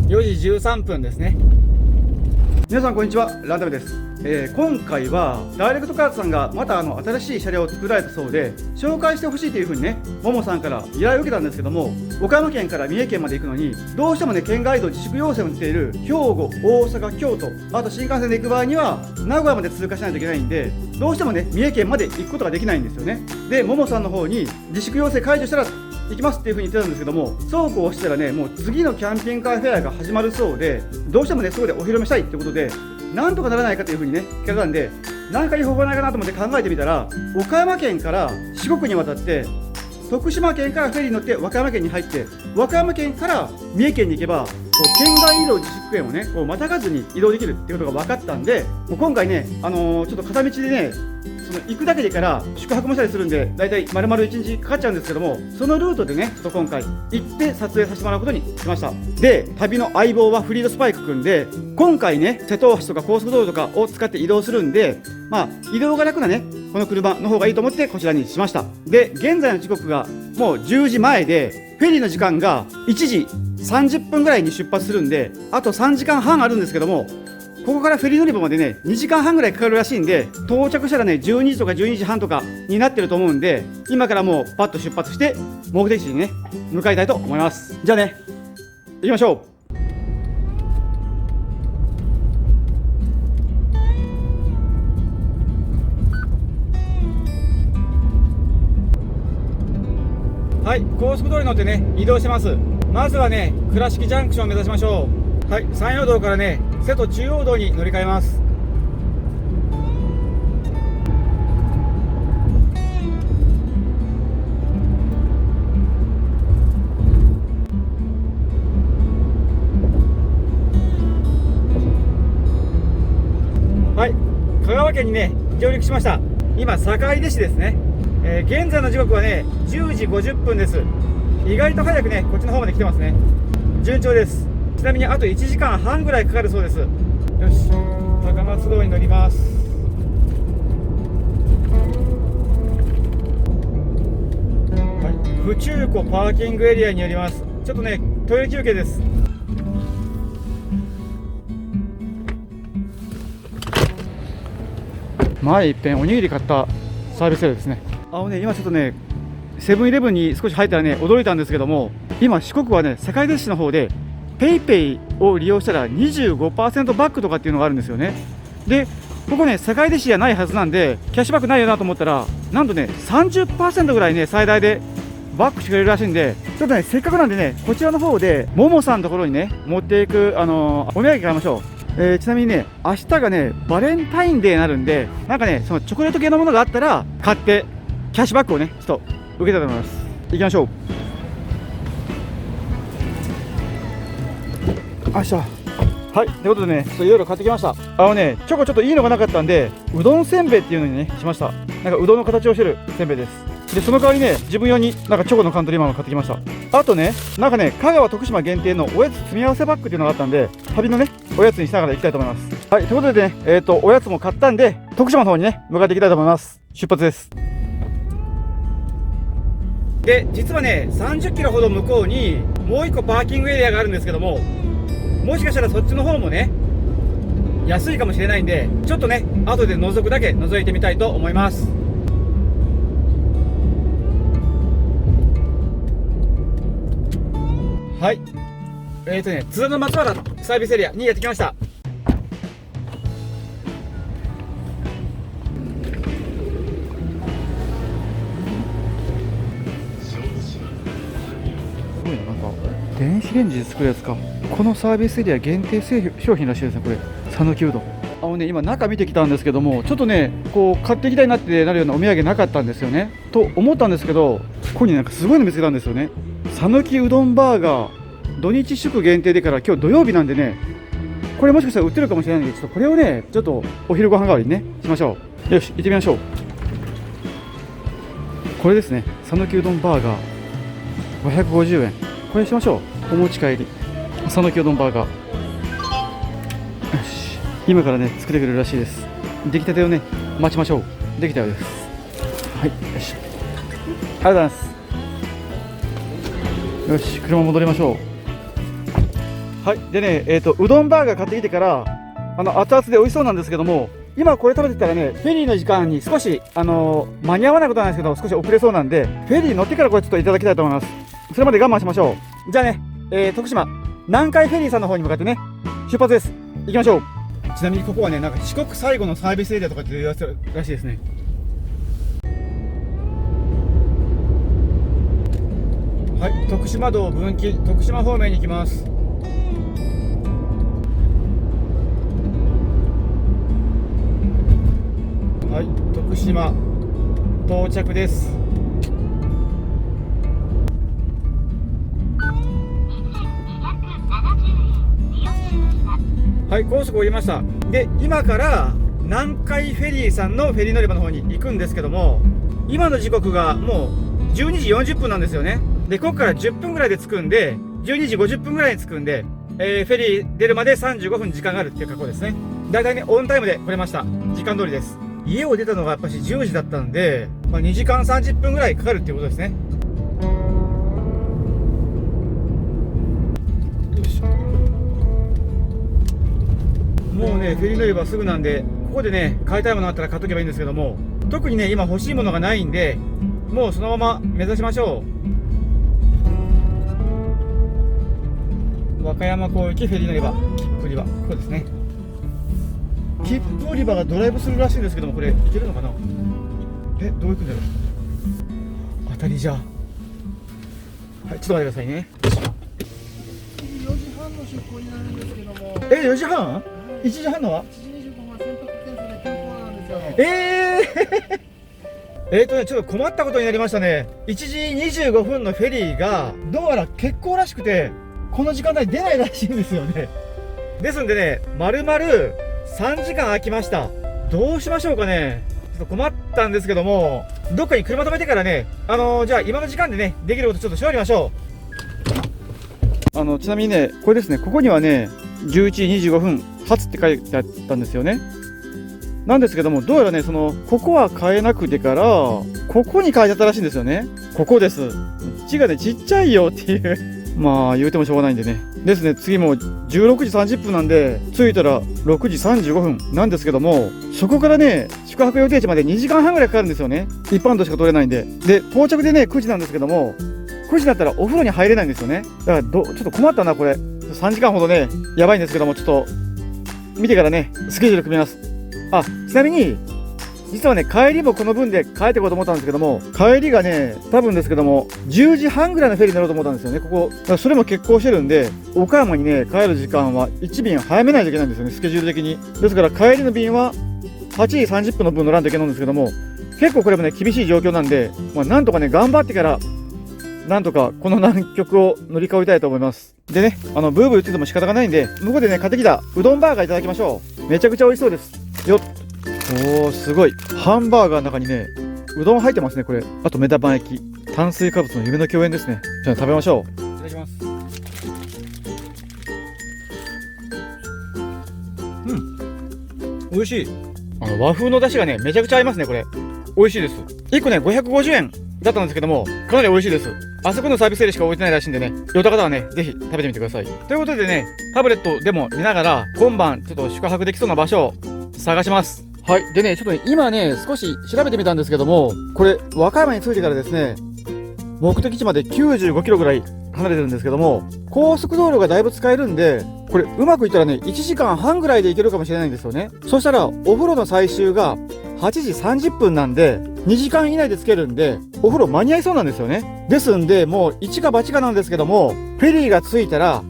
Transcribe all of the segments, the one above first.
4時13分ですね。皆さんこんにちは、ランダムです。今回はダイレクトカードさんがまた新しい車両を作られたそうで、紹介してほしいというふうにね、ももさんから依頼を受けたんですけども、岡山県から三重県まで行くのにどうしてもね、県外道自粛要請をしている兵庫、大阪、京都、あと新幹線で行く場合には名古屋まで通過しないといけないんで、どうしてもね、三重県まで行くことができないんですよね。で、ももさんの方に自粛要請解除したら行きますっていう風に言ってたんですけども、そうこうしたらね、もう次のキャンピングカーフェアが始まるそうで、どうしてもね、そこでお披露目したいってことで、なんとかならないかという風にね、聞かれたんで、何かいい方法ないかなと思って考えてみたら、岡山県から四国に渡って、徳島県からフェリーに乗って和歌山県に入って、和歌山県から三重県に行けば、県外移動自粛権をね、またがずに移動できるっていうことが分かったんで、もう今回ね、ちょっと片道でね、行くだけでから宿泊もしたりするんで、だいたい丸々1日かかっちゃうんですけども、そのルートでね、ちょっと今回行って撮影させてもらうことにしました。で、旅の相棒はフリードスパイクくんで、今回ね、瀬戸大橋とか高速道路とかを使って移動するんで、移動が楽なね、この車の方がいいと思ってこちらにしました。で、現在の時刻がもう10時前で、フェリーの時間が1時30分ぐらいに出発するんで、あと3時間半あるんですけども、ここからフェリー乗り場までね、2時間半ぐらいかかるらしいんで、到着したらね、12時とか12時半とかになってると思うんで、今からもうパッと出発して、目的地にね、向かいたいと思います。じゃあね、行きましょう。はい、高速道路に乗ってね、移動してます。まずはね、倉敷ジャンクションを目指しましょう。はい、山陽道からね、瀬戸中央道に乗り換えます。はい、香川県にね、上陸しました。今、坂出市ですね。現在の時刻はね、10時50分です。意外と早くね、こっちの方まで来てますね。順調です。ちなみにあと1時間半ぐらいかかるそうです。よし、高松道に乗ります。はい、府中湖パーキングエリアに寄ります。ちょっとね、トイレ休憩です。前いっぺんおにぎり買ったサービスエリアですね。今ちょっとね、セブンイレブンに少し入ったらね、驚いたんですけども、今四国はね、坂出市の方でペイペイを利用したら 25% バックとかっていうのがあるんですよね。で、ここね、坂出市じゃないはずなんで、キャッシュバックないよなと思ったら、なんとね、30% ぐらいね、最大でバックしてくれるらしいんで、ちょっとね、せっかくなんでね、こちらの方で、ももさんのところにね、持っていく、お土産買いましょう。ちなみにね、明日がね、バレンタインデーになるんで、なんかね、そのチョコレート系のものがあったら、買って、キャッシュバックをね、ちょっと受けたいと思います。行きましょう。よいしょ。はい、ということでね、いろいろ買ってきました。チョコちょっといいのがなかったんで、うどんせんべいっていうのにね、しました。なんかうどんの形をしてるせんべいです。で、その代わりね、自分用になんかチョコのカントリーマンを買ってきました。あとね、なんかね、香川徳島限定のおやつ詰め合わせバッグっていうのがあったんで、旅のね、おやつにしながら行きたいと思います。はい、ということでね、おやつも買ったんで、徳島の方にね、向かっていきたいと思います。出発です。で、実はね、30キロほど向こうにもう1個パーキングエリアがあるんですけども、もしかしたらそっちの方もね、安いかもしれないんで、ちょっとね、後で覗くだけ覗いてみたいと思います。はい、津田の松原サービスエリアにやってきました。電子レンジで作るやつか。このサービスエリア限定商品らしいですね、これ。讃岐うどん。今中見てきたんですけども、ちょっとね、こう買っていきたいなってなるようなお土産なかったんですよね。と思ったんですけど、ここになんかすごいの見つけたんですよね。讃岐うどんバーガー、土日祝限定でから今日土曜日なんでね、これもしかしたら売ってるかもしれないんで、ちょっとこれをね、ちょっとお昼ご飯代わりにね、しましょう。よし、行ってみましょう。これですね、讃岐うどんバーガー、550円。これしましょう。お持ち帰り讃岐うどんバーガー。よし、今からね作ってくれるらしいです。出来たてをね待ちましょう。できたようです。はい、よし、ありがとうございます。よし、車戻りましょう。はい。でね、うどんバーガー買ってきてから、熱々で美味しそうなんですけども、今これ食べてたらね、フェリーの時間に少し、間に合わないことなんですけど、少し遅れそうなんで、フェリー乗ってからこれちょっといただきたいと思います。それまで我慢しましょう。じゃあね、徳島、南海フェリーさんの方に向かってね、出発です。行きましょう。ちなみにここはね、なんか四国最後のサービスエリアとかっていうやつらしいですね。はい、徳島道分岐、徳島方面に行きます。はい、徳島到着です。はい、高速降りました。で、今から南海フェリーさんのフェリー乗り場の方に行くんですけども、今の時刻がもう12時40分なんですよね。で、ここから10分ぐらいで着くんで、12時50分ぐらいに着くんで、フェリー出るまで35分時間があるっていう格好ですね。だいたいね、オンタイムで来れました。時間通りです。家を出たのがやっぱし10時だったんで、2時間30分ぐらいかかるっていうことですね。よいしょ。もうね、フェリー乗り場すぐなんで、ここでね、買いたいものあったら買っとけばいいんですけども、特にね、今欲しいものがないんで、もうそのまま目指しましょう。和歌山港行きフェリー乗り場、切符売り場、ここですね。切符売り場がドライブするらしいんですけども、これ行けるのかな。どう行くんだろう。当たりじゃ。はい、ちょっと待ってくださいね。4時半の出港になるんですけども。4時半 ?1 時半のは1時25分は船舶検査で欠航なんですよ。ちょっと困ったことになりましたね。1時25分のフェリーがどうやら欠航らしくて、この時間帯出ないらしいんですよね。ですんでね、丸々3時間空きました。どうしましょうかね。ちょっと困ったんですけども、どっかに車止めてからね、じゃあ今の時間でね、できることちょっと調べましょう。ちなみにね、これですね、ここにはね、11時25分発って書いてあったんですよね。なんですけども、どうやらね、ここは変えなくてから、ここに書いてあったらしいんですよね。ここです。字がね、ちっちゃいよっていう。まあ、言うてもしょうがないんでね。ですね、次も16時30分なんで、着いたら6時35分なんですけども、そこからね、宿泊予定地まで2時間半ぐらいかかるんですよね。一般道しか通れないんで。で、到着でね、9時なんですけども、9時だったらお風呂に入れないんですよね。だからちょっと困ったな、これ。3時間ほどね、やばいんですけども、ちょっと、見てからね、スケジュール組みます。あ、ちなみに、実はね、帰りもこの分で帰ってこうと思ったんですけども、帰りがね、多分ですけども、10時半ぐらいのフェリーに乗ろうと思ったんですよね、ここ。だからそれも欠航してるんで、岡山にね、帰る時間は1便早めないといけないんですよね、スケジュール的に。ですから、帰りの便は8時30分の分乗らんといけないんですけども、結構これもね、厳しい状況なんで、なんとかね、頑張ってから、なんとかこの南極を乗り越えたいと思います。でね、ブーブー言ってても仕方がないんで、向こうでね、買ってきたうどんバーガーいただきましょう。めちゃくちゃ美味しそうです。よっ。おー、すごい。ハンバーガーの中にね、うどん入ってますね、これ。あと目玉焼き。炭水化物の夢の共演ですね。じゃあ食べましょう。いただきます。美味しい。和風の出汁がね、めちゃくちゃ合いますね、これ。美味しいです。1個ね、550円だったんですけども、かなり美味しいです。あそこのサービスエリアしか置いてないらしいんでね、寄った方はね、ぜひ食べてみてください。ということでね、タブレットでも見ながら、今晩ちょっと宿泊できそうな場所を探します。はい。でね、ちょっとね、今ね、少し調べてみたんですけども、これ、和歌山に着いてからですね、目的地まで95キロぐらい離れてるんですけども、高速道路がだいぶ使えるんで、これ、うまくいったらね、1時間半ぐらいで行けるかもしれないんですよね。そしたら、お風呂の最終が8時30分なんで、2時間以内で着けるんで、お風呂間に合いそうなんですよね。ですんで、もう一か八かなんですけども、フェリーが着いたら、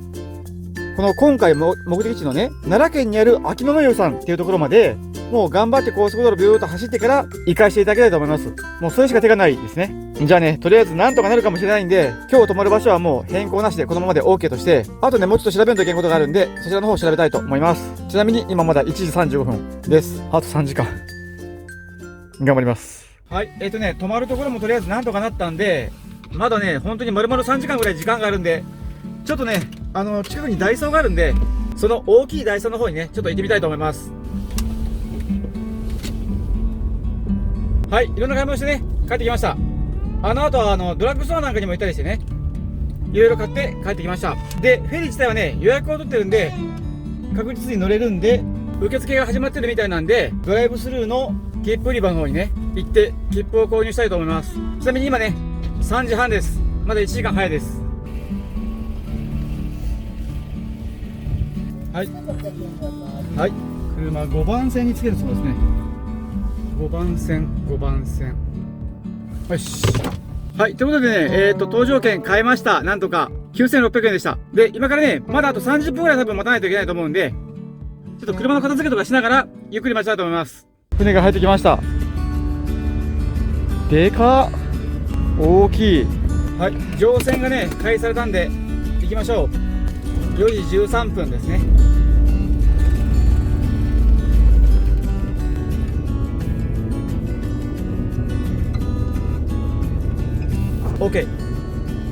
この今回目的地のね、奈良県にある秋野の湯さんっていうところまで、もう頑張って高速道路ビューッと走ってから行かしていただきたいと思います。もうそれしか手がないですね。じゃあね、とりあえずなんとかなるかもしれないんで、今日泊まる場所はもう変更なしでこのままで OK として、あとね、もうちょっと調べんといけんことがあるんで、そちらの方を調べたいと思います。ちなみに今まだ1時35分です。あと3時間。頑張ります。はい、泊まるところもとりあえずなんとかなったんで、まだね、本当に丸々3時間ぐらい時間があるんで、ちょっとね、近くにダイソーがあるんで、その大きいダイソーの方にね、ちょっと行ってみたいと思います。はい、いろんな買い物してね、帰ってきました。あの後はドラッグストアなんかにも行ったりしてね、いろいろ買って帰ってきました。で、フェリー自体はね、予約を取ってるんで、確実に乗れるんで、受付が始まってるみたいなんで、ドライブスルーの切符売り場の方にね、行って切符を購入したいと思います。ちなみに今ね、3時半です。まだ1時間早いです。はい。はい。車5番線につけるそうですね。5番線。よし。はい。ということでね、搭乗券買いました。なんとか。9600円でした。で、今からね、まだあと30分くらい多分待たないといけないと思うんで、ちょっと車の片付けとかしながら、ゆっくり待ちたいと思います。船が入ってきました。でかっ。大きい。はい。乗船がね、開始されたんで、行きましょう。4時13分ですね。OK。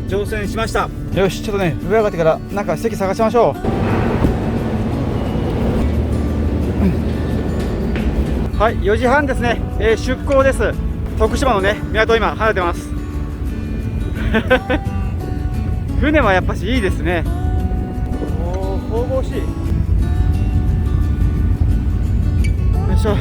乗船しました。よし、ちょっとね、上上がってからなんか席探しましょう。はい、4時半ですね。出港です。徳島のね、港今離れてます。船はやっぱしいいですね。おー、神々しい。よいしょ。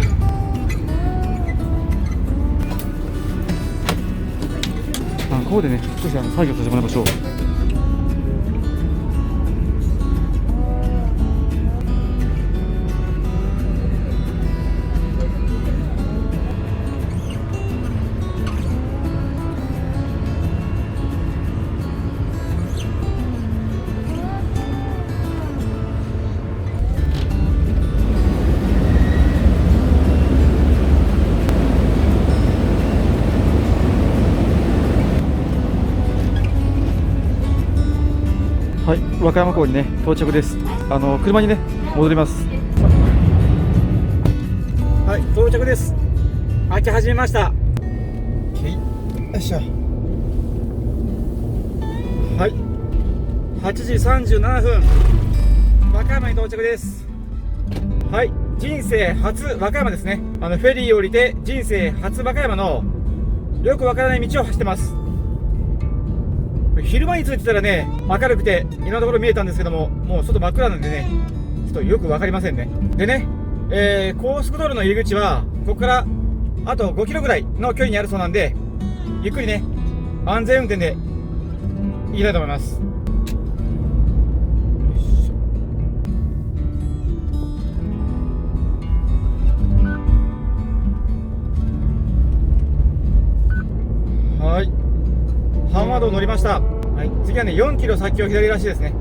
ここでね、少し作業させてもらいましょう。はい、和歌山港にね到着です。車にね戻ります。はい、到着です。開き始めました。よいしょ。はい、8時37分和歌山に到着です。はい、人生初和歌山ですね。フェリーを降りて人生初和歌山のよくわからない道を走ってます。昼間に着いてたらね、明るくていろんなところ見えたんですけども、もう外真っ暗なんでね、ちょっとよく分かりませんね。でね、高速道路の入り口はここからあと5キロぐらいの距離にあるそうなんで、ゆっくりね、安全運転で行きたいと思います。はい、阪和道乗りました。はい、次はね、4キロ先を左らしいですね。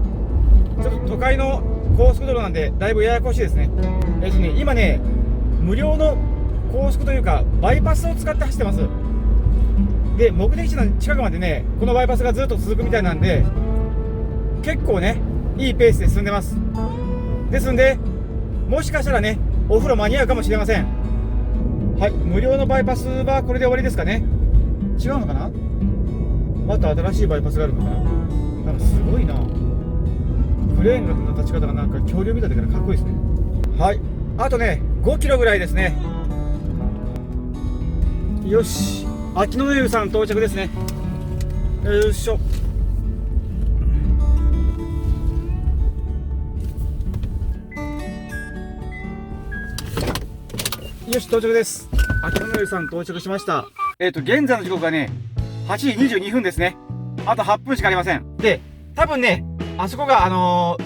ちょっと都会の高速道路なんで、だいぶややこしいですね。今ね、無料の高速というか、バイパスを使って走ってます。で、目的地の近くまでね、このバイパスがずっと続くみたいなんで、結構ね、いいペースで進んでます。ですんで、もしかしたらね、お風呂間に合うかもしれません。はい、無料のバイパスはこれで終わりですかね。違うのかな。また新しいバイパスがあるのかな。なんかすごいな。クレーンの立ち方がなんか恐竜みたいだからかっこいいですね。はい、あとね5キロぐらいですね。よし、秋野湯さん到着ですね。よいしょ。よし、到着です。秋野湯さん到着しました。現在の時刻がね8時22分ですね。あと8分しかありません。で、多分ね、あそこが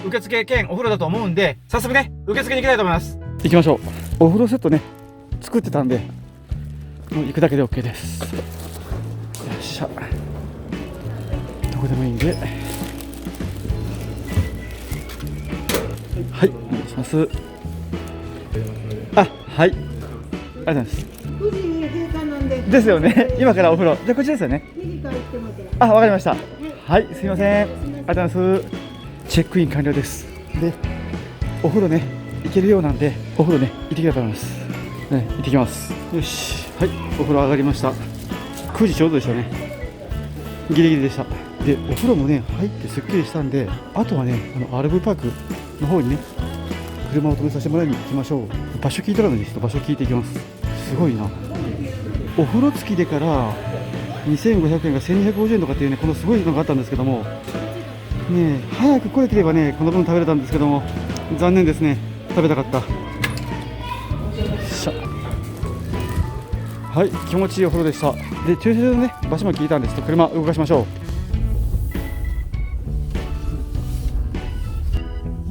受付兼お風呂だと思うんで、早速ね、受付に行きたいと思います。行きましょう。お風呂セットね、作ってたんで、もう行くだけで OK です。よっしゃ。どこでもいいんで。はい、お願いします。あ、はい。ありがとうございます。9時閉館なんで。ですよね。今からお風呂。じゃあこっちですよね。2時から行ってます。あ、わかりました。はい、すみません。ありがとうございます。チェックイン完了です。で、お風呂ね、行けるようなんで、お風呂ね、行ってきたいと思います。ね、行ってきます。よし、はい、お風呂上がりました。9時ちょうどでしたね。ギリギリでした。で、お風呂もね、入ってすっきりしたんで、あとはね、RV パークの方にね、車を止めさせてもらいに行きましょう。場所聞いたらね、ちょっと場所聞いていきます。すごいな。お風呂付きでから2500円が1250円とかっていうね、このすごいのがあったんですけども、ねえ早く来れてればねこの分食べれたんですけども、残念ですね。食べたかった。しゃはい、気持ちいいお風呂でした。で駐車場のね場所も聞いたんですと、車動かしましょう。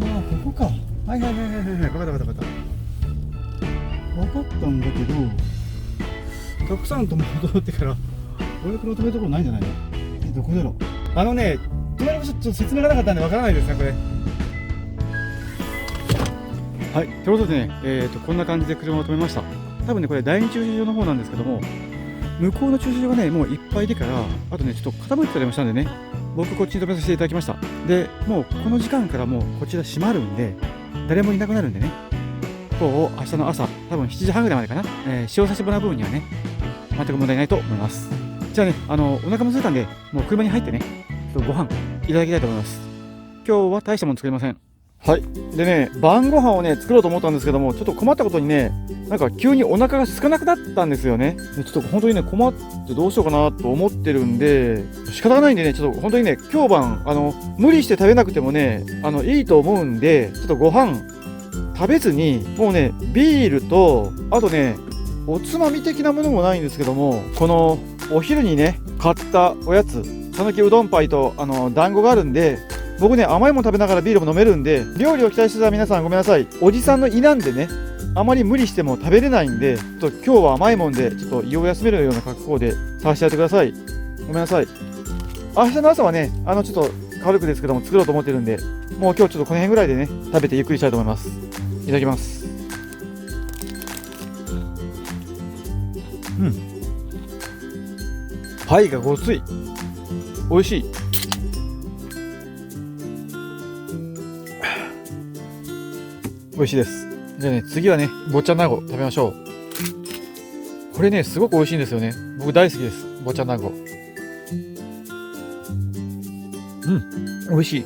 ああここか。はいはいはいはいはい、分かった分かった分かった分かったんだけど、たくさんと戻ってから俺の車止めるところないんじゃないの。どこだろう。止める場所ちょっと説明がなかったんでわからないですねこれ。はい、ということでね、こんな感じで車を止めました。多分ねこれ第2駐車場の方なんですけども、向こうの駐車場がねもういっぱいでから、あとねちょっと傾いてたりもしたんでね、僕こっちに止めさせていただきました。でもうこの時間からもうこちら閉まるんで誰もいなくなるんでね、こう明日の朝多分7時半ぐらいまでかな、使用させてもらう分にはね全く問題ないと思います。じゃあねお腹も空いたんでもう車に入ってねちょっとご飯いただきたいと思います。今日は大したもの作りません。はい。でね、晩ご飯をね、作ろうと思ったんですけども、ちょっと困ったことにね、なんか急にお腹が空かなくなったんですよね。でちょっと本当にね、困ってどうしようかなと思ってるんで、仕方がないんでね、ちょっと本当にね、今日晩、無理して食べなくてもね、いいと思うんで、ちょっとご飯食べずに、もうね、ビールと、あとね、おつまみ的なものもないんですけども、このお昼にね、買ったおやつ、讃岐うどんパイと、団子があるんで、僕ね甘いもの食べながらビールも飲めるんで、料理を期待してた皆さんごめんなさい。おじさんの胃なんでねあまり無理しても食べれないんで、ちょっと今日は甘いもんでちょっと胃を休めるような格好でさせてやってください。ごめんなさい。明日の朝はねちょっと軽くですけども作ろうと思ってるんで、もう今日ちょっとこの辺ぐらいでね食べてゆっくりしたいと思います。いただきます。パイがごつい、美味しい。美味しいです。じゃあね、次はね、坊ちゃん団子食べましょう。これね、すごく美味しいんですよね。僕大好きです。坊ちゃん団子。美味しい。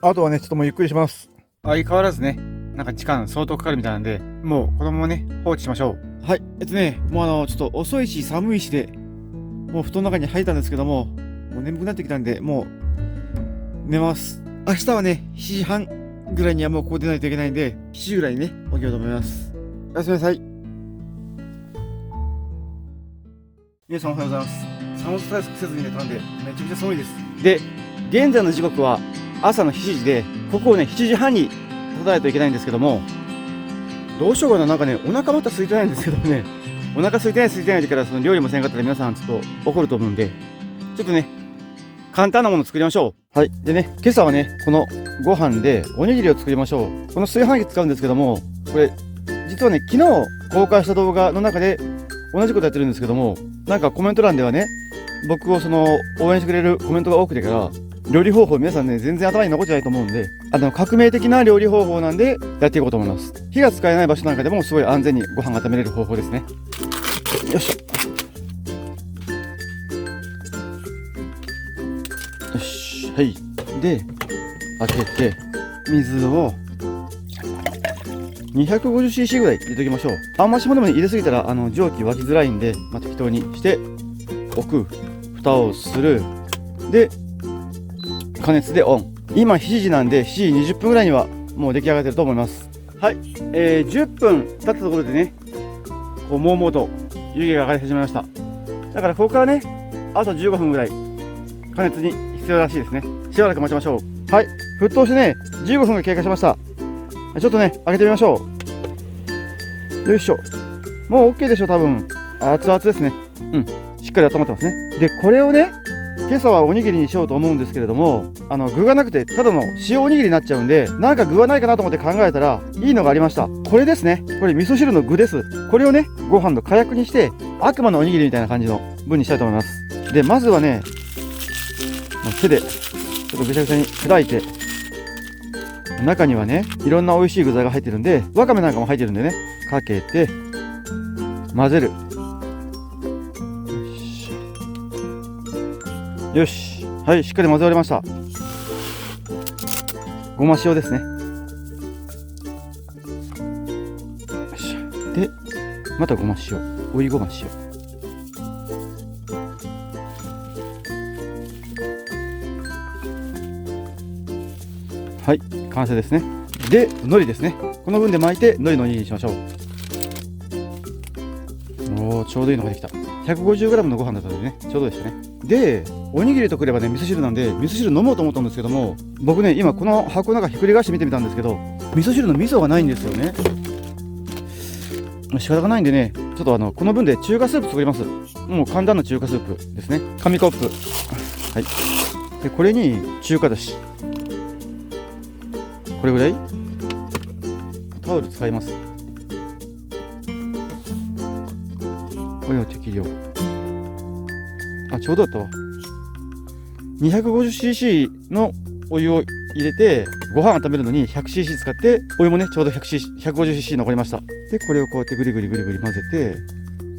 あとはね、ちょっともうゆっくりします。相変わらずね、なんか時間相当かかるみたいなんで、もうこのままね、放置しましょう。はい。もうちょっと遅いし寒いしで、もう布団の中に入ったんですけども、もう眠くなってきたんで、もう、寝ます。明日はね、7時半ぐらいにはもうここ出ないといけないんで、7時ぐらいにね、起きようと思います。おやすみなさい。皆さんおはようございます。寒さ対策せずに寝たんで、めちゃくちゃ寒いです。で、現在の時刻は朝の7時で、ここをね、7時半に立たないといけないんですけども、どうしようかな、なんかね、お腹また空いてないんですけどね、お腹空いてないでからその料理もせんかったら皆さんちょっと怒ると思うんで、ちょっとね、簡単なもの作りましょう。はい。でね、今朝はね、このご飯でおにぎりを作りましょう。この炊飯器使うんですけども、これ、実はね、昨日公開した動画の中で同じことやってるんですけども、なんかコメント欄ではね、僕を応援してくれるコメントが多くてから、料理方法皆さんね、全然頭に残ってないと思うんで、革命的な料理方法なんでやっていこうと思います。火が使えない場所なんかでもすごい安全にご飯が食べれる方法ですね。よいしょ。よし、はい。で、開けて、水を 250cc ぐらい入れておきましょう。あんましもでも入れすぎたら蒸気沸きづらいんで、適当にしておく。蓋をする。で、加熱でオン。今7時なんで7時20分ぐらいにはもう出来上がってると思います。はい。10分経ったところでね、こうもうもうと湯気が上がり始めました。だからここからね、あと15分ぐらい加熱に必要らしいですね。しばらく待ちましょう。はい。沸騰してね、15分が経過しました。ちょっとね、開けてみましょう。よいしょ。もう OK でしょ、多分。熱々ですね。しっかり温まってますね。で、これをね、今朝はおにぎりにしようと思うんですけれども、具がなくて、ただの塩おにぎりになっちゃうんで、なんか具はないかなと思って考えたら、いいのがありました。これですね。これ味噌汁の具です。これをね、ご飯の火薬にして、悪魔のおにぎりみたいな感じの分にしたいと思います。で、まずはね、手で、ちょっとぐちゃぐちゃに砕いて、中にはね、いろんな美味しい具材が入ってるんで、わかめなんかも入ってるんでね、かけて、混ぜる。よし。はい、しっかり混ぜ終わりました。ごま塩ですね。よし。で、またごま塩。追いごま塩。はい、完成ですね。で、海苔ですね。この分で巻いて海苔のおにぎりにしましょう。おー、ちょうどいいのができた。150g のご飯だったのでね、ちょうどでしたね。で、おにぎりとくればね、味噌汁なんで、味噌汁飲もうと思ったんですけども、僕ね、今この箱の中ひっくり返して見てみたんですけど、味噌汁の味噌がないんですよね。仕方がないんでね、ちょっとこの分で中華スープ作ります。もう簡単な中華スープですね。紙コップ。はい。で、これに中華だし。これぐらいタオル使います。これの適量。あ、ちょうどだったわ。250cc のお湯を入れて、ご飯温めるのに 100cc 使って、お湯もね、ちょうど 150cc 残りました。で、これをこうやってぐりぐりぐりぐり混ぜて、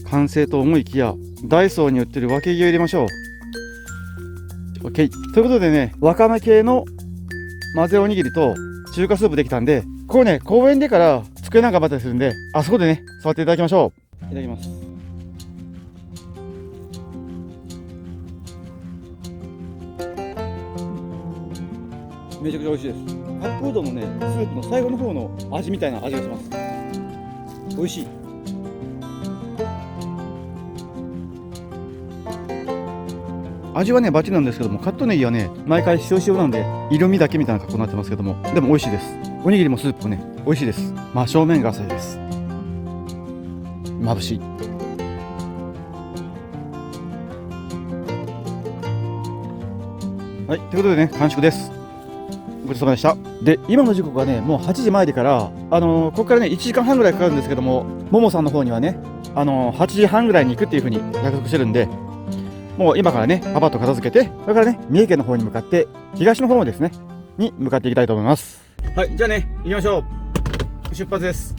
完成と思いきや、ダイソーに売ってる分け木を入れましょう。OK。ということでね、わかめ系の混ぜおにぎりと中華スープできたんで、これね、公園でから机なんかまったりするんで、あそこでね、座っていただきましょう。いただきます。めちゃくちゃ美味しいです。カップうどんのね、スープの最後の方の味みたいな味がします。美味しい。味はね、バッチリなんですけども、カットネギはね、毎回塩塩なんで、色味だけみたいな格好になってますけども、でも美味しいです。おにぎりもスープもね、美味しいです。真正面が浅いです。眩しい。はい、ということでね、完食です。ごちそうさまでした。で、今の時刻はね、もう8時前でから、ここからね、1時間半ぐらいかかるんですけども、ももさんの方にはね、8時半ぐらいに行くっていう風に約束してるんで、もう今からね、パパッと片付けて、それからね、三重県の方に向かって、東の方ですね、に向かっていきたいと思います。はい、じゃあね、行きましょう。出発です。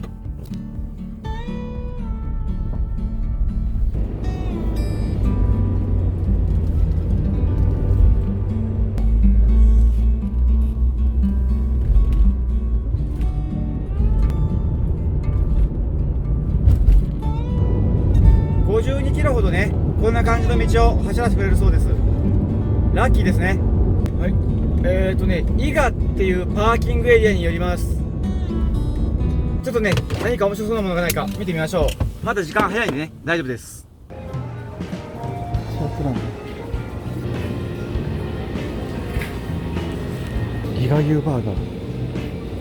52キロほどね、こんな感じの道を走らせてくれるそうです。ラッキーですね。はい。伊賀っていうパーキングエリアに寄ります。ちょっとね、何か面白そうなものがないか見てみましょう。まだ時間早いんでね、大丈夫です。伊賀牛バーガー。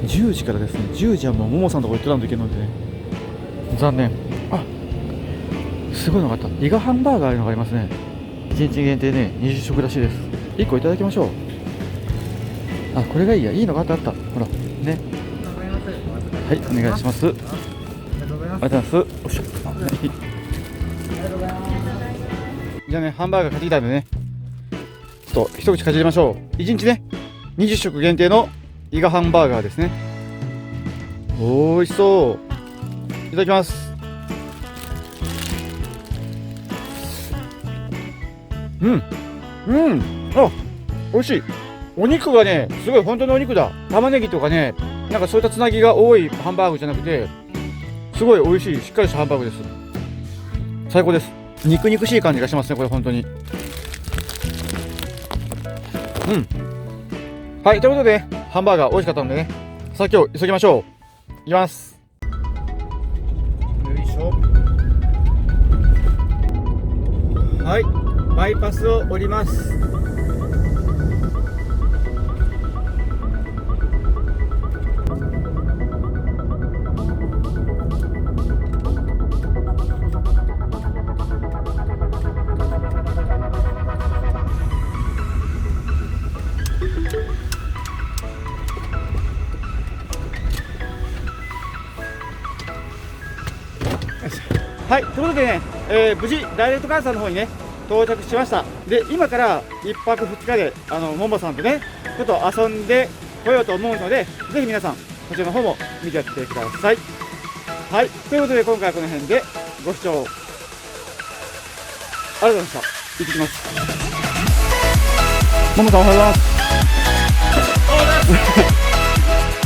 10時からですね。10時はもうももさんのとこ行ってたんといけないのでね。残念。あ、すごいのがあった。伊賀ハンバーガーいうのがありますね。1日限定ね、20食らしいです。1個いただきましょう。あ、これがいいや。いいのがあったあった。ほら、ね。はい、お願いします。ありがとうございます。じゃあね、ハンバーガー買ってきたんでね、ちょっと一口かじりましょう。1日ね、20食限定の伊賀ハンバーガーですね。おいしそう。いただきます。あ、美味しい。お肉がね、すごい本当のお肉だ。玉ねぎとかね、なんかそういったつなぎが多いハンバーグじゃなくて、すごい美味しい、しっかりしたハンバーグです。最高です。肉々しい感じがしますね、これ本当に。はい、ということで、ハンバーガー美味しかったのでね、さあ今日急ぎましょう。いきます。よいしょ。はい。バイパスを降ります。はい、ということでね、無事ダイレクトカーさんの方にね到着しました。で、今から1泊2日でももさんとねちょっと遊んでこようと思うので、ぜひ皆さんこちらの方も見てやってください。はい、ということで今回はこの辺でご視聴ありがとうございました。行ってきます。ももさんおはようございます。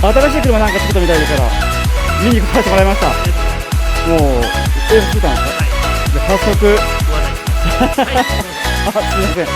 新しい車なんか作ったみたいだから見に来させてもらいました。もう作ったんですか。じゃあ早速あ、すみません。